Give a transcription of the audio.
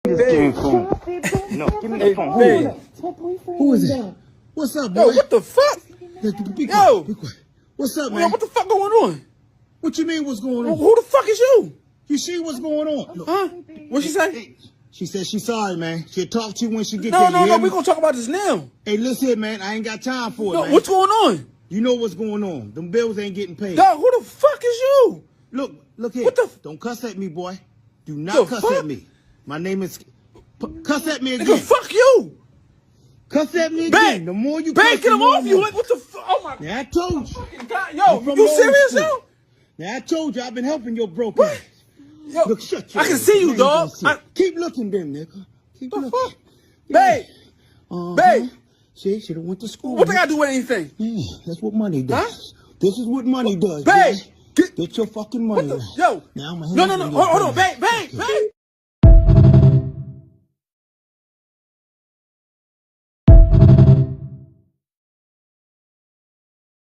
This damn phone. No, give me the phone. Hey, Who is it? What's up, boy? yo, what the fuck? Be quiet, Yo. be quiet. What's up, Yo, man? what the fuck going on? What you mean what's going on? Who the fuck is you? You see what's going on? Look, Huh? What she say? she said she's sorry, man. She'll talk to you when she gets No, there. no, you no, hear we me? gonna talk about this now. Hey, listen, man. I ain't got time for it, Yo, man. what's going on? You know what's going on. Them bills ain't getting paid. Dog, who the fuck is you? Look here. What the f- Don't cuss at me, boy. Do The not cuss fuck? at me. My name is... Cuss at me again. Nigga, fuck you. Cuss at me Babe, again. The more you babe, cuss, get the him more off I'm you. on. Like, what the fuck? Oh my Now, I told you. fucking God. I'm Yo, from you old serious, school. yo? Now, I told you I've been helping your broke What? ass. Yo, Look, shut your I can ass. see you, Now dog. gonna see. Keep looking then, nigga. Keep The looking. fuck? Babe, babe. See, should have went to school. What they gotta do with anything? Yeah, that's what money does. Huh? This is what money does, Babe, boy. Get your fucking money. What the, right. yo. Now I'm No, no, no. Hold on, babe, babe, babe.